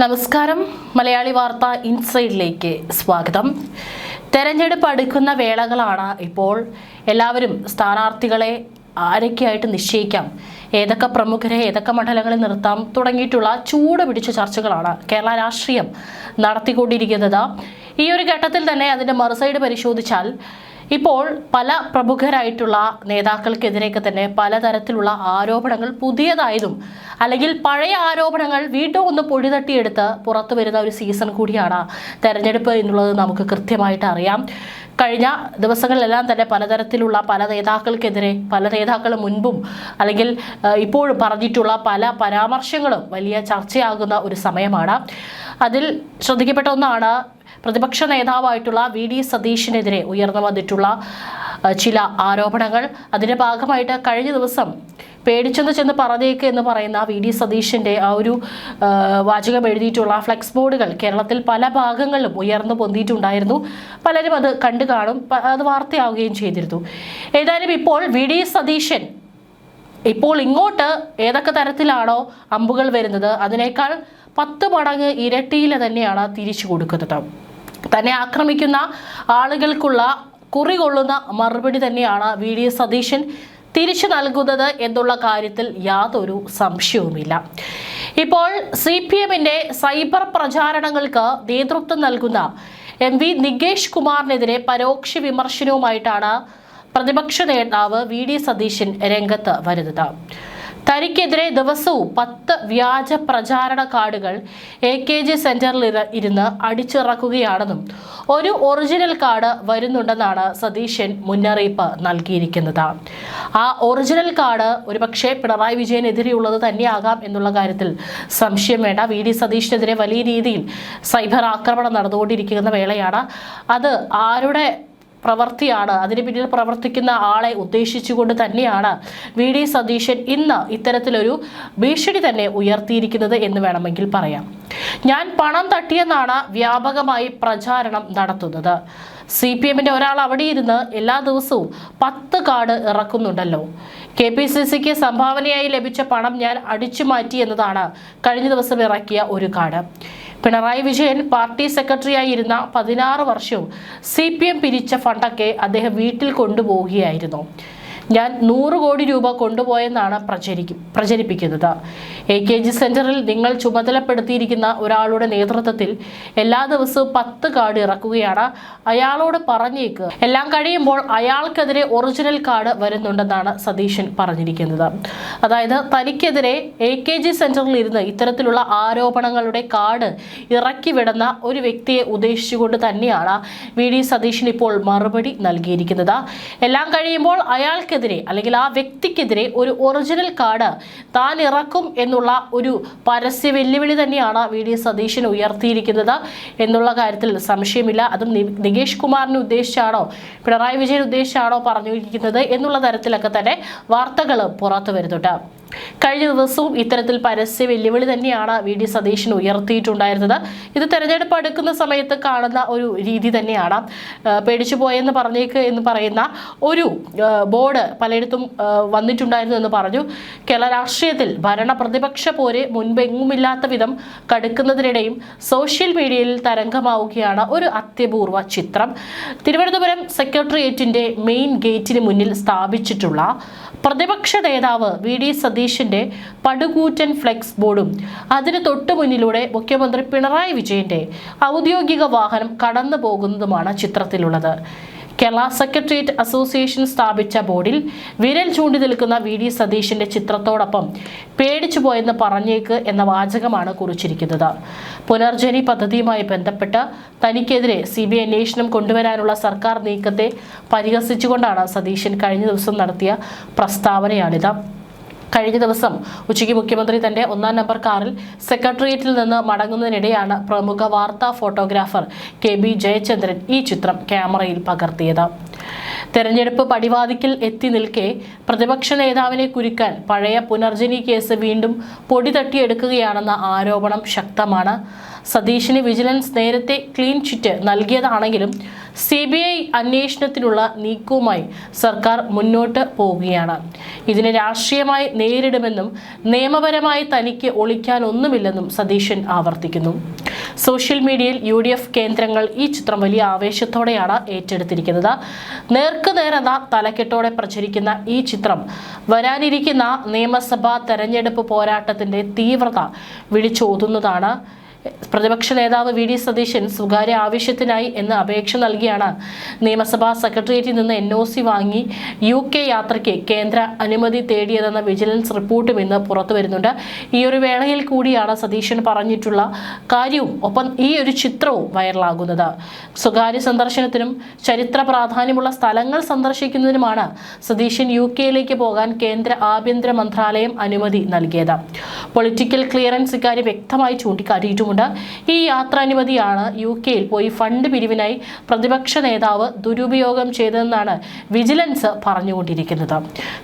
നമസ്കാരം. മലയാളി വാർത്ത ഇൻസൈഡിലേക്ക് സ്വാഗതം. തെരഞ്ഞെടുപ്പ് അടുക്കുന്ന വേളകളാണ് ഇപ്പോൾ. എല്ലാവരും സ്ഥാനാർത്ഥികളെ ആരൊക്കെയായിട്ട് നിശ്ചയിക്കാം, ഏതൊക്കെ പ്രമുഖരെ ഏതൊക്കെ മണ്ഡലങ്ങളിൽ നിർത്താം തുടങ്ങിയിട്ടുള്ള ചൂട് പിടിച്ച ചർച്ചകളാണ് കേരള രാഷ്ട്രീയം നടത്തിക്കൊണ്ടിരിക്കുന്നത്. ഈ ഒരു ഘട്ടത്തിൽ തന്നെ അതിൻ്റെ മറുസൈഡ് പരിശോധിച്ചാൽ ഇപ്പോൾ പല പ്രമുഖരായിട്ടുള്ള നേതാക്കൾക്കെതിരെയൊക്കെ തന്നെ പലതരത്തിലുള്ള ആരോപണങ്ങൾ പുതിയതായതും അല്ലെങ്കിൽ പഴയ ആരോപണങ്ങൾ വീണ്ടും ഒന്ന് പൊടിതട്ടിയെടുത്ത് പുറത്തു വരുന്ന ഒരു സീസൺ കൂടിയാണ് തെരഞ്ഞെടുപ്പ് എന്നുള്ളത് നമുക്ക് കൃത്യമായിട്ട് അറിയാം. കഴിഞ്ഞ ദിവസങ്ങളിലെല്ലാം തന്നെ പലതരത്തിലുള്ള പല നേതാക്കൾക്കെതിരെ പല നേതാക്കൾ മുൻപും അല്ലെങ്കിൽ ഇപ്പോഴും പറഞ്ഞിട്ടുള്ള പല പരാമർശങ്ങളും വലിയ ചർച്ചയാകുന്ന ഒരു സമയമാണ്. അതിൽ ശ്രദ്ധിക്കപ്പെട്ട ഒന്നാണ് പ്രതിപക്ഷ നേതാവായിട്ടുള്ള വി.ഡി. സതീശിനെതിരെ ഉയർന്നു വന്നിട്ടുള്ള ചില ആരോപണങ്ങൾ. അതിൻ്റെ ഭാഗമായിട്ട് കഴിഞ്ഞ ദിവസം പേടിച്ചെന്ന് ചെന്ന് പറഞ്ഞേക്ക് എന്ന് പറയുന്ന വി.ഡി. സതീശിൻ്റെ ആ ഒരു വാചകം എഴുതിയിട്ടുള്ള ഫ്ലെക്സ് ബോർഡുകൾ കേരളത്തിൽ പല ഭാഗങ്ങളിലും ഉയർന്നു പൊന്തിയിട്ടുണ്ടായിരുന്നു. പലരും അത് കണ്ടു കാണും, അത് വാർത്തയാവുകയും ചെയ്തിരുന്നു. ഏതായാലും ഇപ്പോൾ വി.ഡി. സതീശൻ ഇപ്പോൾ ഇങ്ങോട്ട് ഏതൊക്കെ തരത്തിലാണോ അമ്പുകൾ വരുന്നത് അതിനേക്കാൾ 10 മടങ്ങ് ഇരട്ടിയിൽ തന്നെയാണ് തിരിച്ചു കൊടുക്കുന്നത്. തന്നെ ആക്രമിക്കുന്ന ആളുകൾക്കുള്ള കുറികൊള്ളുന്ന മറുപടി തന്നെയാണ് വി.ഡി. സതീശൻ തിരിച്ചു നൽകുന്നത് എന്നുള്ള കാര്യത്തിൽ യാതൊരു സംശയവുമില്ല. ഇപ്പോൾ CPM-ന്റെ സൈബർ പ്രചാരണങ്ങൾക്ക് നേതൃത്വം നൽകുന്ന MV നികേഷ് കുമാറിനെതിരെ പരോക്ഷ വിമർശനവുമായിട്ടാണ് പ്രതിപക്ഷ നേതാവ് വി.ഡി. സതീശൻ രംഗത്ത് വരുന്നത്. തനിക്കെതിരെ ദിവസവും 10 വ്യാജ പ്രചാരണ കാർഡുകൾ AKG സെന്ററിൽ ഇരുന്ന് അടിച്ചിറക്കുകയാണെന്നും ഒരു ഒറിജിനൽ കാർഡ് വരുന്നുണ്ടെന്നാണ് സതീശൻ മുന്നറിയിപ്പ് നൽകിയിരിക്കുന്നത്. ആ ഒറിജിനൽ കാർഡ് ഒരുപക്ഷെ പിണറായി വിജയനെതിരെയുള്ളത് തന്നെയാകാം എന്നുള്ള കാര്യത്തിൽ സംശയം വേണ്ട. വി.ഡി. സതീശനെതിരെ വലിയ രീതിയിൽ സൈബർ ആക്രമണം നടന്നുകൊണ്ടിരിക്കുന്ന വേളയാണ്. അത് ആരുടെ പ്രവൃത്തിയാണ്, അതിന് പിന്നിൽ പ്രവർത്തിക്കുന്ന ആളെ ഉദ്ദേശിച്ചുകൊണ്ട് തന്നെയാണ് വി.ഡി. സതീശൻ ഇന്ന് ഇത്തരത്തിലൊരു ഭീഷണി തന്നെ ഉയർത്തിയിരിക്കുന്നത് എന്ന് വേണമെങ്കിൽ പറയാം. ഞാൻ പണം തട്ടിയെന്നാണ് വ്യാപകമായി പ്രചാരണം നടത്തുന്നത്. CPM-ന്റെ ഒരാൾ അവിടെ ഇരുന്ന് എല്ലാ ദിവസവും 10 കാർഡ് ഇറക്കുന്നുണ്ടല്ലോ. KPCCക്ക് സംഭാവനയായി ലഭിച്ച പണം ഞാൻ അടിച്ചു മാറ്റി എന്നതാണ് കഴിഞ്ഞ ദിവസം ഇറക്കിയ ഒരു കാർഡ്. പിണറായി വിജയൻ പാർട്ടി സെക്രട്ടറിയായിരുന്ന 16 വർഷവും CPM പിരിച്ച ഫണ്ടൊക്കെ അദ്ദേഹം വീട്ടിൽ കൊണ്ടുപോവുകയായിരുന്നു. ഞാൻ 100 കോടി രൂപ കൊണ്ടുപോയെന്നാണ് പ്രചരിപ്പിക്കുന്നത്. AKG സെന്ററിൽ നിങ്ങൾ ചുമതലപ്പെടുത്തിയിരിക്കുന്ന ഒരാളുടെ നേതൃത്വത്തിൽ എല്ലാ ദിവസവും 10 കാർഡ് ഇറക്കുകയാണ്. അയാളോട് പറഞ്ഞേക്ക്, എല്ലാം കഴിയുമ്പോൾ അയാൾക്കെതിരെ ഒറിജിനൽ കാർഡ് വരുന്നുണ്ടെന്നാണ് സതീശൻ പറഞ്ഞിരിക്കുന്നത്. അതായത് തനിക്കെതിരെ AKG സെന്ററിൽ ഇരുന്ന് ഇത്തരത്തിലുള്ള ആരോപണങ്ങളുടെ കാർഡ് ഇറക്കി വിടുന്ന ഒരു വ്യക്തിയെ ഉദ്ദേശിച്ചുകൊണ്ട് തന്നെയാണ് വി.ഡി. സതീശൻ ഇപ്പോൾ മറുപടി നൽകിയിരിക്കുന്നത്. എല്ലാം കഴിയുമ്പോൾ അയാൾക്കെതിരെ അല്ലെങ്കിൽ ആ വ്യക്തിക്കെതിരെ ഒരു ഒറിജിനൽ കാർഡ് താൻ ഇറക്കും എന്നുള്ള ഒരു പരസ്യ വെല്ലുവിളി തന്നെയാണ് വി.ഡി. സതീശൻ ഉയർത്തിയിരിക്കുന്നത് എന്നുള്ള കാര്യത്തിൽ സംശയമില്ല. അതും നികേഷ് കുമാറിനെ ഉദ്ദേശിച്ചാണോ പിണറായി വിജയൻ ഉദ്ദേശിച്ചാണോ പറഞ്ഞിരിക്കുന്നത് എന്നുള്ള തരത്തിലൊക്കെ തന്നെ വാർത്തകൾ പുറത്തു വരുന്നുണ്ട്. കഴിഞ്ഞ ദിവസവും ഇത്തരത്തിൽ പരസ്യ വെല്ലുവിളി തന്നെയാണ് വി.ഡി. സതീശൻ ഉയർത്തിയിട്ടുണ്ടായിരുന്നത്. ഇത് തെരഞ്ഞെടുപ്പ് അടുക്കുന്ന സമയത്ത് കാണുന്ന ഒരു രീതി തന്നെയാണ്. പേടിച്ചു പോയെന്ന് പറഞ്ഞേക്ക് എന്ന് പറയുന്ന ഒരു ബോർഡ് പലയിടത്തും വന്നിട്ടുണ്ടായിരുന്നു എന്ന് പറഞ്ഞു. കേരള രാഷ്ട്രീയത്തിൽ ഭരണ പ്രതിപക്ഷ പോര് മുൻപെങ്ങുമില്ലാത്ത വിധം കടുക്കുന്നതിനിടെയും സോഷ്യൽ മീഡിയയിൽ തരംഗമാവുകയാണ് ഒരു അത്യപൂർവ ചിത്രം. തിരുവനന്തപുരം സെക്രട്ടേറിയറ്റിന്റെ മെയിൻ ഗേറ്റിന് മുന്നിൽ സ്ഥാപിച്ചിട്ടുള്ള പ്രതിപക്ഷ നേതാവ് വി.ഡി. സതീശന്റെ പടുകൂറ്റൻ ഫ്ലെക്സ് ബോർഡും അതിന് തൊട്ടു മുന്നിലൂടെ മുഖ്യമന്ത്രി പിണറായി വിജയന്റെ ഔദ്യോഗിക വാഹനം കടന്നു പോകുന്നതുമാണ് ചിത്രത്തിലുള്ളത്. കേരള സെക്രട്ടേറിയറ്റ് അസോസിയേഷൻ സ്ഥാപിച്ച ബോർഡിൽ വിരൽ ചൂണ്ടി നിൽക്കുന്ന വി.ഡി. സതീശന്റെ ചിത്രത്തോടൊപ്പം പേടിച്ചു പോയെന്ന് പറഞ്ഞേക്ക് എന്ന വാചകമാണ് കുറിച്ചിരിക്കുന്നത്. പുനർജനി പദ്ധതിയുമായി ബന്ധപ്പെട്ട് തനിക്കെതിരെ CBI അന്വേഷണം കൊണ്ടുവരാനുള്ള സർക്കാർ നീക്കത്തെ പരിഹസിച്ചുകൊണ്ടാണ് സതീശൻ കഴിഞ്ഞ ദിവസം നടത്തിയ പ്രസ്താവനയാണിത്. കഴിഞ്ഞ ദിവസം ഉച്ചയ്ക്ക് മുഖ്യമന്ത്രി തന്റെ 1-ാം നമ്പർ കാറിൽ സെക്രട്ടേറിയറ്റിൽ നിന്ന് മടങ്ങുന്നതിനിടെയാണ് പ്രമുഖ വാർത്താ ഫോട്ടോഗ്രാഫർ KB ജയചന്ദ്രൻ ഈ ചിത്രം ക്യാമറയിൽ പകർത്തിയത്. തെരഞ്ഞെടുപ്പ് പടിവാതിക്കൽ എത്തി നിൽക്കെ പ്രതിപക്ഷ നേതാവിനെ കുരുക്കാൻ പഴയ പുനർജനി കേസ് വീണ്ടും പൊടി തട്ടിയെടുക്കുകയാണെന്ന ആരോപണം ശക്തമാണ്. സതീഷിന് വിജിലൻസ് നേരത്തെ ക്ലീൻ ചിറ്റ് നൽകിയതാണെങ്കിലും CBI അന്വേഷണത്തിനുള്ള നീക്കവുമായി സർക്കാർ മുന്നോട്ട് പോവുകയാണ്. ഇതിനെ രാഷ്ട്രീയമായി നേരിടുമെന്നും നിയമപരമായി തനിക്ക് ഒളിക്കാനൊന്നുമില്ലെന്നും സതീശൻ ആവർത്തിക്കുന്നു. സോഷ്യൽ മീഡിയയിൽ UDF കേന്ദ്രങ്ങൾ ഈ ചിത്രം വലിയ ആവേശത്തോടെയാണ് ഏറ്റെടുത്തിരിക്കുന്നത്. നേർക്കുനേർ എന്ന തലക്കെട്ടോടെ പ്രചരിക്കുന്ന ഈ ചിത്രം വരാനിരിക്കുന്ന നിയമസഭാ തെരഞ്ഞെടുപ്പ് പോരാട്ടത്തിന്റെ തീവ്രത വിളിച്ചോതുന്നതാണ്. പ്രതിപക്ഷ നേതാവ് VD സതീശൻ സ്വകാര്യ ആവശ്യത്തിനായി എന്ന് അപേക്ഷ നൽകിയാണ് നിയമസഭാ സെക്രട്ടേറിയറ്റിൽ നിന്ന് NOC വാങ്ങി UK യാത്രയ്ക്ക് കേന്ദ്ര അനുമതി തേടിയതെന്ന വിജിലൻസ് റിപ്പോർട്ടും ഇന്ന് പുറത്തു വരുന്നുണ്ട്. ഈ ഒരു വേളയിൽ കൂടിയാണ് സതീശൻ പറഞ്ഞിട്ടുള്ള കാര്യവും ഒപ്പം ഈ ഒരു ചിത്രവും വൈറലാകുന്നത്. സ്വകാര്യ സന്ദർശനത്തിനും ചരിത്ര പ്രാധാന്യമുള്ള സ്ഥലങ്ങൾ സന്ദർശിക്കുന്നതിനുമാണ് സതീശൻ UK പോകാൻ കേന്ദ്ര ആഭ്യന്തര മന്ത്രാലയം അനുമതി നൽകിയത്. പൊളിറ്റിക്കൽ ക്ലിയറൻസ് ഇക്കാര്യം വ്യക്തമായി ചൂണ്ടിക്കാട്ടിയിട്ടുമുണ്ട്. ഈ യാത്രാനുമതിയാണ് UK പോയി ഫണ്ട് പിരിവിനായി പ്രതിപക്ഷ നേതാവ് ദുരുപയോഗം ചെയ്തതെന്നാണ് വിജിലൻസ് പറഞ്ഞുകൊണ്ടിരിക്കുന്നത്.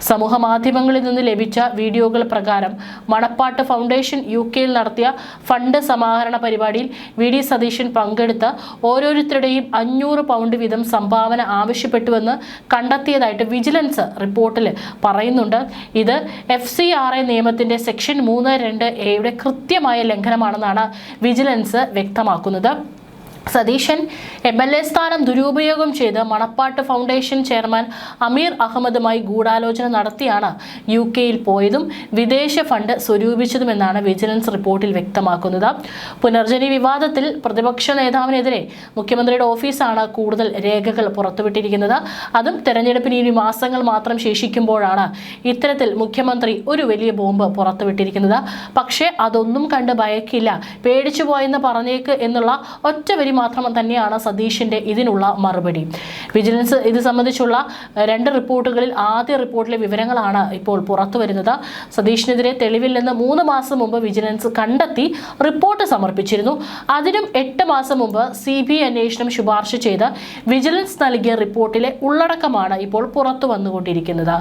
സമൂഹ മാധ്യമങ്ങളിൽ നിന്ന് ലഭിച്ച വീഡിയോകൾ പ്രകാരം മണപ്പാട്ട് ഫൗണ്ടേഷൻ UK നടത്തിയ ഫണ്ട് സമാഹരണ പരിപാടിയിൽ VD സതീശൻ പങ്കെടുത്ത് ഓരോരുത്തരുടെയും 500 പൗണ്ട് വീതം സംഭാവന ആവശ്യപ്പെട്ടുവെന്ന് കണ്ടെത്തിയതായിട്ട് വിജിലൻസ് റിപ്പോർട്ടിൽ പറയുന്നുണ്ട്. ഇത് FCRA നിയമത്തിന്റെ സെക്ഷൻ 3(2)A കൃത്യമായ ലംഘനമാണെന്നാണ് വിജിലൻസ് വ്യക്തമാക്കുന്നത്. സതീശൻ MLA സ്ഥാനം ദുരുപയോഗം ചെയ്ത് മണപ്പാട്ട് ഫൗണ്ടേഷൻ ചെയർമാൻ അമീർ അഹമ്മദുമായി ഗൂഢാലോചന നടത്തിയാണ് UK പോയതും വിദേശ ഫണ്ട് സ്വരൂപിച്ചതുമെന്നാണ് വിജിലൻസ് റിപ്പോർട്ടിൽ വ്യക്തമാക്കുന്നത്. പുനർജനി വിവാദത്തിൽ പ്രതിപക്ഷ നേതാവിനെതിരെ മുഖ്യമന്ത്രിയുടെ ഓഫീസാണ് കൂടുതൽ രേഖകൾ പുറത്തുവിട്ടിരിക്കുന്നത്. അതും തെരഞ്ഞെടുപ്പിന് ഇനി മാസങ്ങൾ മാത്രം ശേഷിക്കുമ്പോഴാണ് ഇത്തരത്തിൽ മുഖ്യമന്ത്രി ഒരു വലിയ ബോംബ് പുറത്തുവിട്ടിരിക്കുന്നത്. പക്ഷേ അതൊന്നും കണ്ട് ഭയക്കില്ല, പേടിച്ചു പോയെന്ന് പറഞ്ഞേക്ക് എന്നുള്ള ഒറ്റ വരി മാത്രം തന്നെയാണ് സതീഷിന്റെ ഇതിനുള്ള മറുപടി. വിജിലൻസ് ഇത് സംബന്ധിച്ചുള്ള 2 റിപ്പോർട്ടുകളിൽ ആദ്യ റിപ്പോർട്ടിലെ വിവരങ്ങളാണ് ഇപ്പോൾ പുറത്തു വരുന്നത്. സതീഷിനെതിരെ തെളിവില്ലെന്ന് 3 മാസം മുമ്പ് വിജിലൻസ് കണ്ടെത്തി റിപ്പോർട്ട് സമർപ്പിച്ചിരുന്നു. അതിനും 8 മാസം മുമ്പ് CBI അന്വേഷണം ശുപാർശ ചെയ്ത് വിജിലൻസ് നൽകിയ റിപ്പോർട്ടിലെ ഉള്ളടക്കമാണ് ഇപ്പോൾ പുറത്തു വന്നുകൊണ്ടിരിക്കുന്നത്.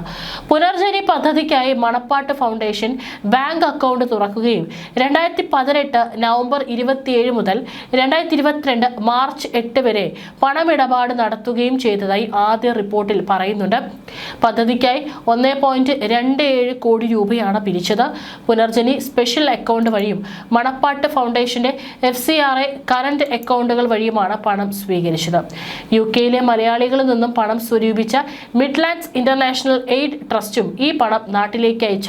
പുനർജനി പദ്ധതിക്കായി മണപ്പാട്ട് ഫൗണ്ടേഷൻ ബാങ്ക് അക്കൗണ്ട് തുറക്കുകയും 2018 നവംബർ 27 മുതൽ 2022 മാർച്ച് 8 വരെ പണമിടപാട് നടത്തുകയും ചെയ്തതായി ആദ്യ റിപ്പോർട്ടിൽ പറയുന്നുണ്ട്. പദ്ധതിക്കായി 1.27 കോടി രൂപയാണ് പിരിച്ചത്. പുനർജനി സ്പെഷ്യൽ അക്കൗണ്ട് വഴിയും മണപ്പാട്ട് ഫൗണ്ടേഷന്റെ FCRA കറന്റ് അക്കൗണ്ടുകൾ വഴിയുമാണ് പണം സ്വീകരിച്ചത്. UK മലയാളികളിൽ നിന്നും പണം സ്വരൂപിച്ച മിഡ്ലാൻഡ്സ് ഇന്റർനാഷണൽ എയ്ഡ് ട്രസ്റ്റും ഈ പണം നാട്ടിലേക്ക് അയച്ച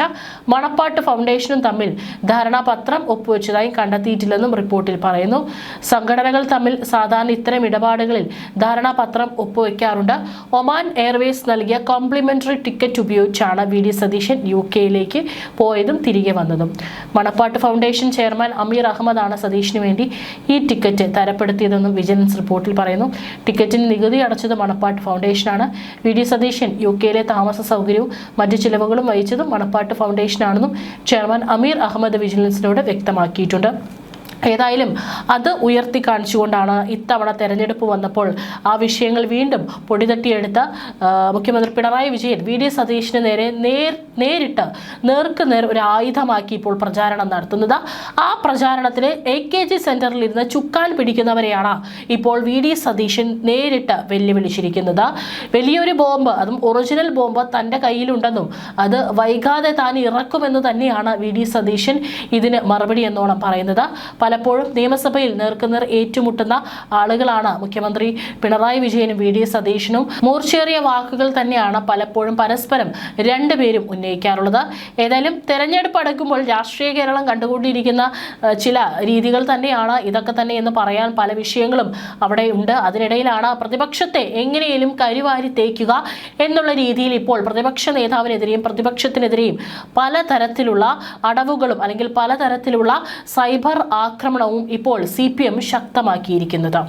മണപ്പാട്ട് ഫൗണ്ടേഷനും തമ്മിൽ ധാരണാപത്രം ഒപ്പുവെച്ചതായി കണ്ടെത്തിയിട്ടില്ലെന്നും റിപ്പോർട്ടിൽ പറയുന്നു. സംഘടനകൾ തമ്മിൽ സാധാരണ ഇത്തരം ഇടപാടുകളിൽ ധാരണാപത്രം ഒപ്പുവെക്കാറുണ്ട്. ഒമാൻ എയർവേസ് നൽകിയ കോംപ്ലിമെന്ററി ടിക്കറ്റ് ഉപയോഗിച്ചാണ് VD സതീശൻ UK പോയതും തിരികെ വന്നതും. മണപ്പാട്ട് ഫൗണ്ടേഷൻ ചെയർമാൻ അമീർ അഹമ്മദാണ് സതീഷിന് വേണ്ടി ഈ ടിക്കറ്റ് തരപ്പെടുത്തിയതെന്നും വിജിലൻസ് റിപ്പോർട്ടിൽ പറയുന്നു. ടിക്കറ്റിന് നികുതി അടച്ചത് മണപ്പാട്ട് ഫൗണ്ടേഷനാണ്. VD സതീശൻ UK താമസ സൗകര്യവും മറ്റു ചിലവുകളും വഹിച്ചതും മണപ്പാട്ട് ഫൗണ്ടേഷനാണെന്നും ചെയർമാൻ അമീർ അഹമ്മദ് വിജിലൻസിനോട് വ്യക്തമാക്കിയിട്ടുണ്ട്. ഏതായാലും അത് ഉയർത്തി കാണിച്ചുകൊണ്ടാണ് ഇത്തവണ തെരഞ്ഞെടുപ്പ് വന്നപ്പോൾ ആ വിഷയങ്ങൾ വീണ്ടും പൊടിതട്ടിയെടുത്ത മുഖ്യമന്ത്രി പിണറായി വിജയൻ VD സതീഷിന് നേരെ നേരിട്ട് നേർക്കുനേർ ഒരു ആയുധമാക്കി ഇപ്പോൾ പ്രചാരണം നടത്തുന്നത്. ആ പ്രചാരണത്തിന് AKG സെന്ററിൽ ഇരുന്ന് ചുക്കാൻ പിടിക്കുന്നവരെയാണ് ഇപ്പോൾ VD സതീശൻ നേരിട്ട് വെല്ലുവിളിച്ചിരിക്കുന്നത്. വലിയൊരു ബോംബ്, അതും ഒറിജിനൽ ബോംബ് തൻ്റെ കയ്യിലുണ്ടെന്നും അത് വൈകാതെ താൻ ഇറക്കുമെന്ന് തന്നെയാണ് VD സതീശൻ ഇതിന് മറുപടി എന്നോണം പറയുന്നത്. പലപ്പോഴും നിയമസഭയിൽ നേർക്കുനേർ ഏറ്റുമുട്ടുന്ന ആളുകളാണ് മുഖ്യമന്ത്രി പിണറായി വിജയനും VD സതീശനും. മൂർച്ചേറിയ വാക്കുകൾ തന്നെയാണ് പലപ്പോഴും പരസ്പരം രണ്ടുപേരും ഉന്നയിക്കാറുള്ളത്. ഏതായാലും തെരഞ്ഞെടുപ്പ് അടുക്കുമ്പോൾ രാഷ്ട്രീയ കേരളം കണ്ടുകൊണ്ടിരിക്കുന്ന ചില രീതികൾ തന്നെയാണ് ഇതൊക്കെ തന്നെ എന്ന് പറയാൻ പല വിഷയങ്ങളും അവിടെ ഉണ്ട്. അതിനിടയിലാണ് പ്രതിപക്ഷത്തെ എങ്ങനെയും കരിവാരി തേക്കുക എന്നുള്ള രീതിയിൽ ഇപ്പോൾ പ്രതിപക്ഷ നേതാവിനെതിരെയും പ്രതിപക്ഷത്തിനെതിരെയും പലതരത്തിലുള്ള അടവുകളും അല്ലെങ്കിൽ പലതരത്തിലുള്ള സൈബർ ആക്രമണവും ഇപ്പോൾ CPM ശക്തമാക്കിയിരിക്കുന്നത്.